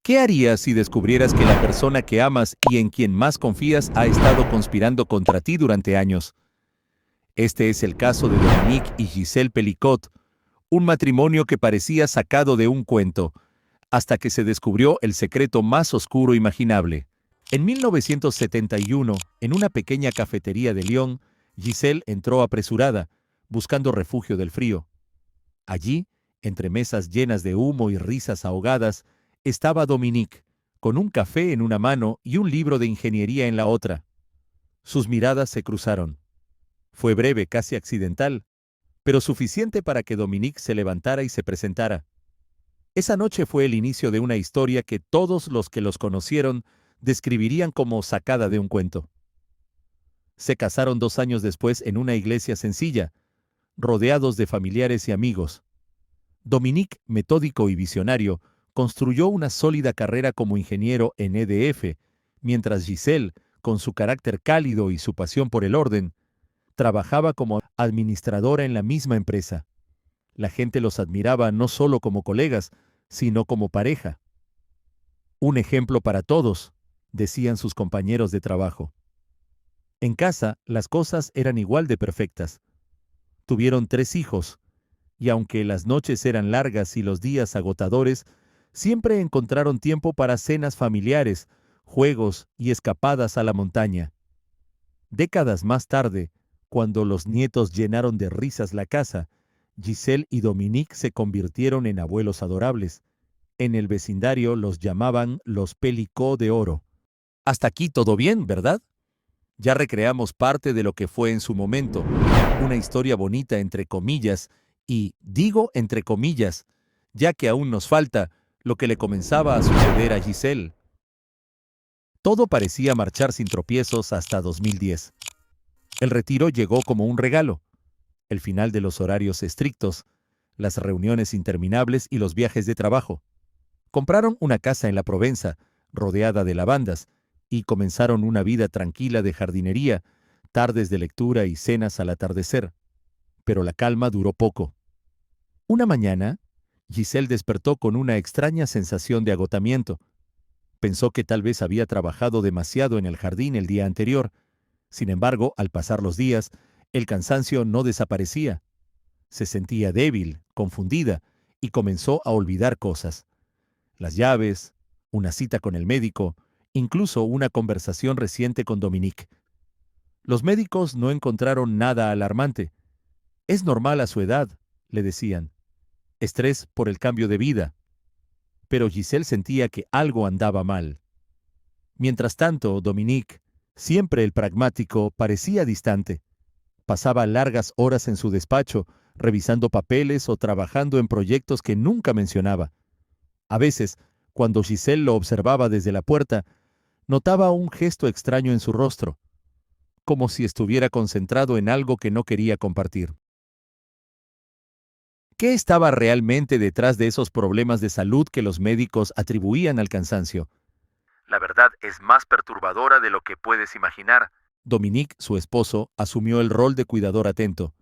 ¿Qué harías si descubrieras que la persona que amas y en quien más confías ha estado conspirando contra ti durante años? Este es el caso de Dominique y Giselle Pelicot, un matrimonio que parecía sacado de un cuento, hasta que se descubrió el secreto más oscuro imaginable. En 1971, en una pequeña cafetería de Lyon, Giselle entró apresurada, buscando refugio del frío. Allí, entre mesas llenas de humo y risas ahogadas, estaba Dominique, con un café en una mano y un libro de ingeniería en la otra. Sus miradas se cruzaron. Fue breve, casi accidental, pero suficiente para que Dominique se levantara y se presentara. Esa noche fue el inicio de una historia que todos los que los conocieron describirían como sacada de un cuento. Se casaron 2 años después en una iglesia sencilla, rodeados de familiares y amigos. Dominique, metódico y visionario, construyó una sólida carrera como ingeniero en EDF, mientras Giselle, con su carácter cálido y su pasión por el orden, trabajaba como administradora en la misma empresa. La gente los admiraba no solo como colegas, sino como pareja. Un ejemplo para todos, decían sus compañeros de trabajo. En casa, las cosas eran igual de perfectas. Tuvieron 3 hijos, y aunque las noches eran largas y los días agotadores, siempre encontraron tiempo para cenas familiares, juegos y escapadas a la montaña. Décadas más tarde, cuando los nietos llenaron de risas la casa, Giselle y Dominique se convirtieron en abuelos adorables. En el vecindario los llamaban los Pelicot de Oro. Hasta aquí todo bien, ¿verdad? Ya recreamos parte de lo que fue en su momento, una historia bonita entre comillas, y digo entre comillas, ya que aún nos falta lo que le comenzaba a suceder a Giselle. Todo parecía marchar sin tropiezos hasta 2010. El retiro llegó como un regalo. El final de los horarios estrictos, las reuniones interminables y los viajes de trabajo. Compraron una casa en la Provenza, rodeada de lavandas, y comenzaron una vida tranquila de jardinería, tardes de lectura y cenas al atardecer. Pero la calma duró poco. Una mañana, Giselle despertó con una extraña sensación de agotamiento. Pensó que tal vez había trabajado demasiado en el jardín el día anterior. Sin embargo, al pasar los días, el cansancio no desaparecía. Se sentía débil, confundida, y comenzó a olvidar cosas. Las llaves, una cita con el médico, incluso una conversación reciente con Dominique. Los médicos no encontraron nada alarmante. Es normal a su edad, le decían. Estrés por el cambio de vida. Pero Giselle sentía que algo andaba mal. Mientras tanto, Dominique, siempre el pragmático, parecía distante. Pasaba largas horas en su despacho, revisando papeles o trabajando en proyectos que nunca mencionaba. A veces, cuando Giselle lo observaba desde la puerta, notaba un gesto extraño en su rostro, como si estuviera concentrado en algo que no quería compartir. ¿Qué estaba realmente detrás de esos problemas de salud que los médicos atribuían al cansancio? La verdad es más perturbadora de lo que puedes imaginar. Dominique, su esposo, asumió el rol de cuidador atento.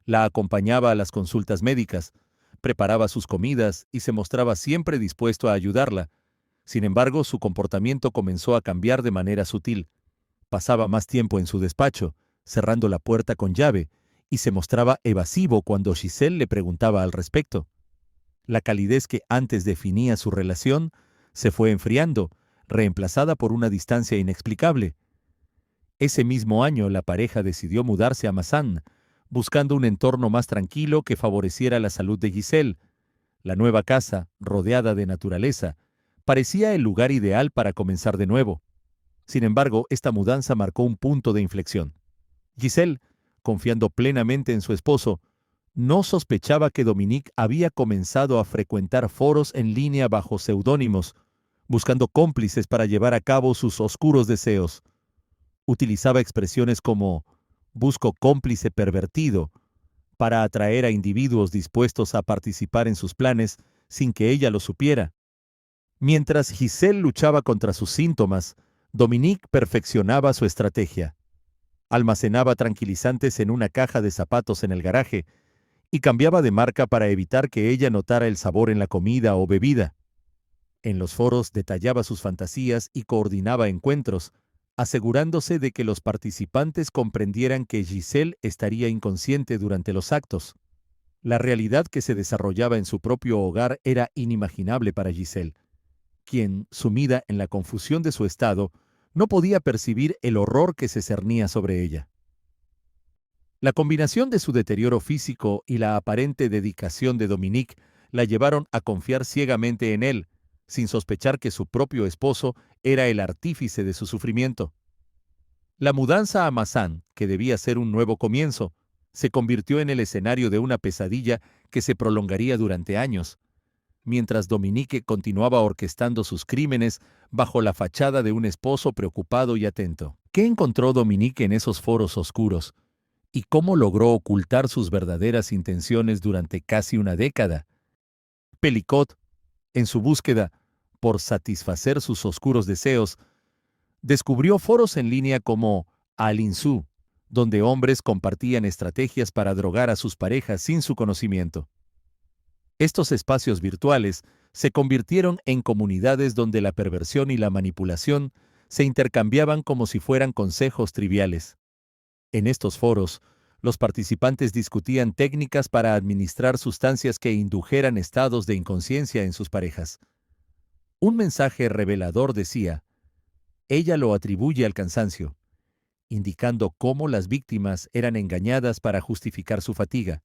La acompañaba a las consultas médicas, preparaba sus comidas y se mostraba siempre dispuesto a ayudarla. Sin embargo, su comportamiento comenzó a cambiar de manera sutil. Pasaba más tiempo en su despacho, cerrando la puerta con llave, y se mostraba evasivo cuando Giselle le preguntaba al respecto. La calidez que antes definía su relación se fue enfriando, reemplazada por una distancia inexplicable. Ese mismo año la pareja decidió mudarse a Mazán, buscando un entorno más tranquilo que favoreciera la salud de Giselle. La nueva casa, rodeada de naturaleza, parecía el lugar ideal para comenzar de nuevo. Sin embargo, esta mudanza marcó un punto de inflexión. Giselle, confiando plenamente en su esposo, no sospechaba que Dominique había comenzado a frecuentar foros en línea bajo seudónimos, buscando cómplices para llevar a cabo sus oscuros deseos. Utilizaba expresiones como «busco cómplice pervertido» para atraer a individuos dispuestos a participar en sus planes sin que ella lo supiera. Mientras Giselle luchaba contra sus síntomas, Dominique perfeccionaba su estrategia. Almacenaba tranquilizantes en una caja de zapatos en el garaje y cambiaba de marca para evitar que ella notara el sabor en la comida o bebida. En los foros detallaba sus fantasías y coordinaba encuentros, asegurándose de que los participantes comprendieran que Giselle estaría inconsciente durante los actos. La realidad que se desarrollaba en su propio hogar era inimaginable para Giselle, quien, sumida en la confusión de su estado, no podía percibir el horror que se cernía sobre ella. La combinación de su deterioro físico y la aparente dedicación de Dominique la llevaron a confiar ciegamente en él, sin sospechar que su propio esposo era el artífice de su sufrimiento. La mudanza a Mazán, que debía ser un nuevo comienzo, se convirtió en el escenario de una pesadilla que se prolongaría durante años, mientras Dominique continuaba orquestando sus crímenes bajo la fachada de un esposo preocupado y atento. ¿Qué encontró Dominique en esos foros oscuros? ¿Y cómo logró ocultar sus verdaderas intenciones durante casi una década? Pelicot, en su búsqueda por satisfacer sus oscuros deseos, descubrió foros en línea como Alinsú, donde hombres compartían estrategias para drogar a sus parejas sin su conocimiento. Estos espacios virtuales se convirtieron en comunidades donde la perversión y la manipulación se intercambiaban como si fueran consejos triviales. En estos foros, los participantes discutían técnicas para administrar sustancias que indujeran estados de inconsciencia en sus parejas. Un mensaje revelador decía: ella lo atribuye al cansancio, indicando cómo las víctimas eran engañadas para justificar su fatiga.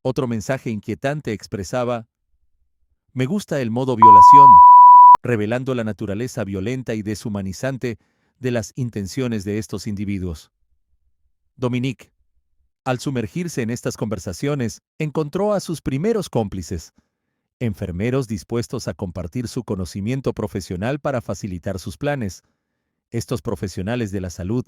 Otro mensaje inquietante expresaba: me gusta el modo violación, revelando la naturaleza violenta y deshumanizante de las intenciones de estos individuos. Dominique, al sumergirse en estas conversaciones, encontró a sus primeros cómplices, enfermeros dispuestos a compartir su conocimiento profesional para facilitar sus planes. Estos profesionales de la salud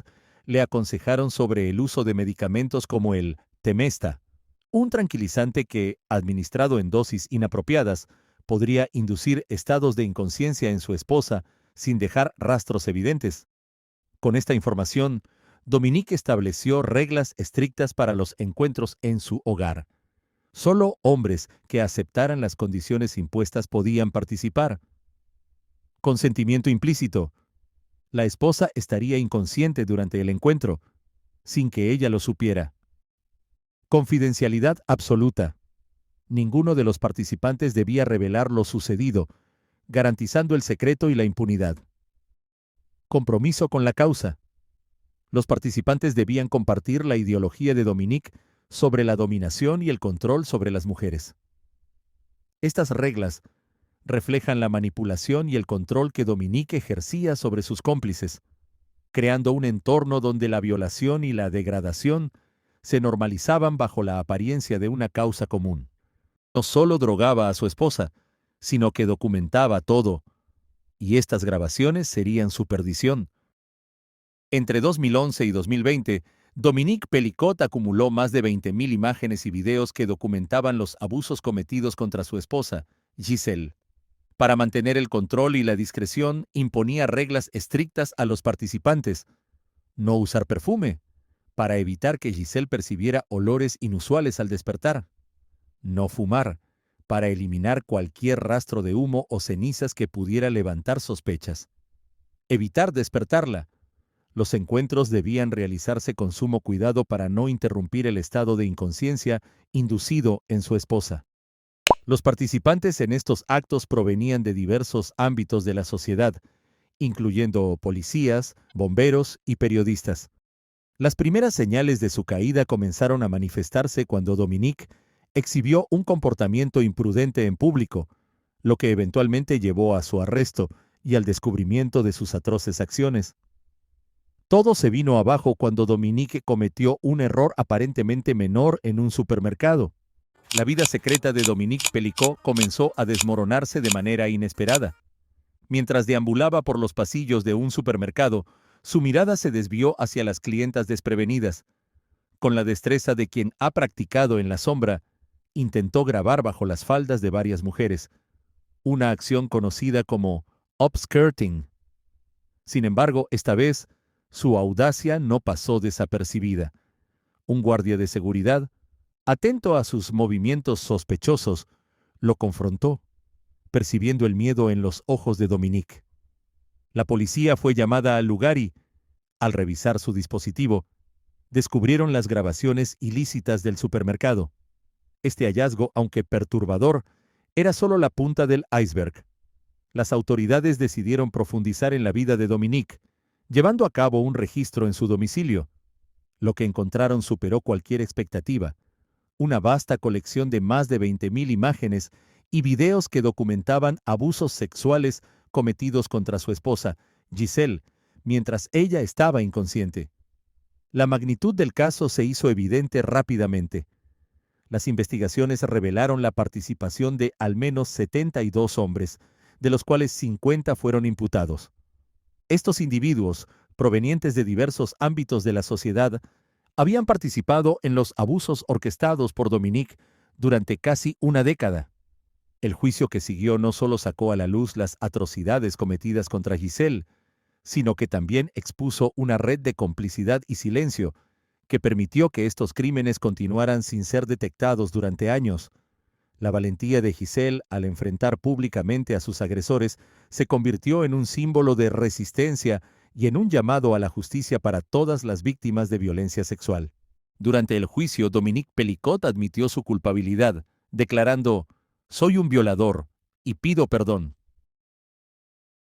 le aconsejaron sobre el uso de medicamentos como el Temesta, un tranquilizante que, administrado en dosis inapropiadas, podría inducir estados de inconsciencia en su esposa sin dejar rastros evidentes. Con esta información, Dominique estableció reglas estrictas para los encuentros en su hogar. Solo hombres que aceptaran las condiciones impuestas podían participar. Consentimiento implícito. La esposa estaría inconsciente durante el encuentro, sin que ella lo supiera. Confidencialidad absoluta. Ninguno de los participantes debía revelar lo sucedido, garantizando el secreto y la impunidad. Compromiso con la causa. Los participantes debían compartir la ideología de Dominique sobre la dominación y el control sobre las mujeres. Estas reglas reflejan la manipulación y el control que Dominique ejercía sobre sus cómplices, creando un entorno donde la violación y la degradación se normalizaban bajo la apariencia de una causa común. No solo drogaba a su esposa, sino que documentaba todo, y estas grabaciones serían su perdición. Entre 2011 y 2020, Dominique Pelicot acumuló más de 20.000 imágenes y videos que documentaban los abusos cometidos contra su esposa, Giselle. Para mantener el control y la discreción, imponía reglas estrictas a los participantes. No usar perfume, para evitar que Giselle percibiera olores inusuales al despertar. No fumar, para eliminar cualquier rastro de humo o cenizas que pudiera levantar sospechas. Evitar despertarla. Los encuentros debían realizarse con sumo cuidado para no interrumpir el estado de inconsciencia inducido en su esposa. Los participantes en estos actos provenían de diversos ámbitos de la sociedad, incluyendo policías, bomberos y periodistas. Las primeras señales de su caída comenzaron a manifestarse cuando Dominique exhibió un comportamiento imprudente en público, lo que eventualmente llevó a su arresto y al descubrimiento de sus atroces acciones. Todo se vino abajo cuando Dominique cometió un error aparentemente menor en un supermercado. La vida secreta de Dominique Pelicot comenzó a desmoronarse de manera inesperada. Mientras deambulaba por los pasillos de un supermercado, su mirada se desvió hacia las clientas desprevenidas. Con la destreza de quien ha practicado en la sombra, intentó grabar bajo las faldas de varias mujeres, una acción conocida como upskirting. Sin embargo, esta vez, su audacia no pasó desapercibida. Un guardia de seguridad, atento a sus movimientos sospechosos, lo confrontó. percibiendo el miedo en los ojos de Dominique. La policía fue llamada al lugar y, al revisar su dispositivo, descubrieron las grabaciones ilícitas del supermercado. Este hallazgo, aunque perturbador, era solo la punta del iceberg. Las autoridades decidieron profundizar en la vida de Dominique, llevando a cabo un registro en su domicilio. Lo que encontraron superó cualquier expectativa. Una vasta colección de más de 20.000 imágenes y videos que documentaban abusos sexuales cometidos contra su esposa, Giselle, mientras ella estaba inconsciente. La magnitud del caso se hizo evidente rápidamente. Las investigaciones revelaron la participación de al menos 72 hombres, de los cuales 50 fueron imputados. Estos individuos, provenientes de diversos ámbitos de la sociedad, habían participado en los abusos orquestados por Dominique durante casi una década. El juicio que siguió no solo sacó a la luz las atrocidades cometidas contra Giselle, sino que también expuso una red de complicidad y silencio que permitió que estos crímenes continuaran sin ser detectados durante años. La valentía de Giselle al enfrentar públicamente a sus agresores se convirtió en un símbolo de resistencia y en un llamado a la justicia para todas las víctimas de violencia sexual. Durante el juicio, Dominique Pelicot admitió su culpabilidad, declarando: «Soy un violador y pido perdón».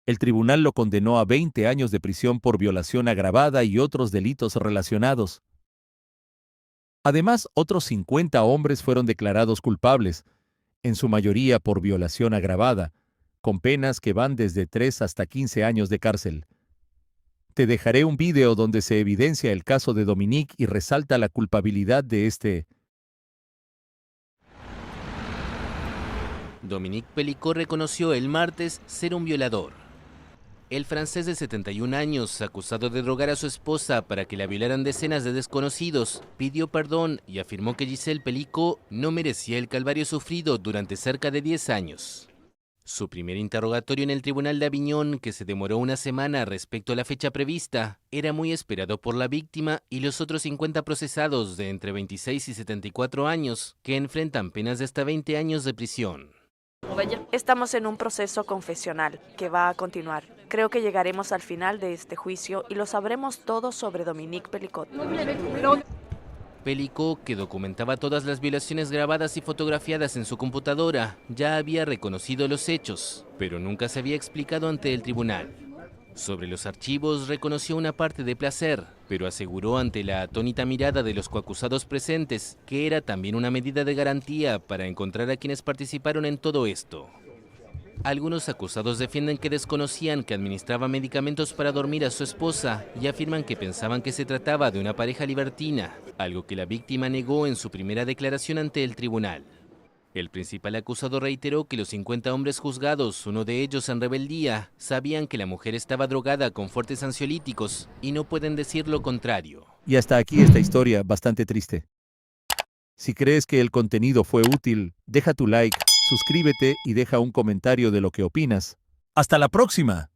El tribunal lo condenó a 20 años de prisión por violación agravada y otros delitos relacionados. Además, otros 50 hombres fueron declarados culpables, en su mayoría por violación agravada, con penas que van desde 3 hasta 15 años de cárcel. Te dejaré un video donde se evidencia el caso de Dominique y resalta la culpabilidad de este. Dominique Pelicot reconoció el martes ser un violador. El francés de 71 años, acusado de drogar a su esposa para que la violaran decenas de desconocidos, pidió perdón y afirmó que Giselle Pelicot no merecía el calvario sufrido durante cerca de 10 años. Su primer interrogatorio en el Tribunal de Aviñón, que se demoró una semana respecto a la fecha prevista, era muy esperado por la víctima y los otros 50 procesados de entre 26 y 74 años, que enfrentan penas de hasta 20 años de prisión. Estamos en un proceso confesional que va a continuar. Creo que llegaremos al final de este juicio y lo sabremos todo sobre Dominique Pelicot. Pelicot, que documentaba todas las violaciones grabadas y fotografiadas en su computadora, ya había reconocido los hechos, pero nunca se había explicado ante el tribunal. Sobre los archivos reconoció una parte de placer, pero aseguró ante la atónita mirada de los coacusados presentes que era también una medida de garantía para encontrar a quienes participaron en todo esto. Algunos acusados defienden que desconocían que administraba medicamentos para dormir a su esposa y afirman que pensaban que se trataba de una pareja libertina, algo que la víctima negó en su primera declaración ante el tribunal. El principal acusado reiteró que los 50 hombres juzgados, uno de ellos en rebeldía, sabían que la mujer estaba drogada con fuertes ansiolíticos y no pueden decir lo contrario. Y hasta aquí esta historia bastante triste. Si crees que el contenido fue útil, deja tu like, suscríbete y deja un comentario de lo que opinas. ¡Hasta la próxima!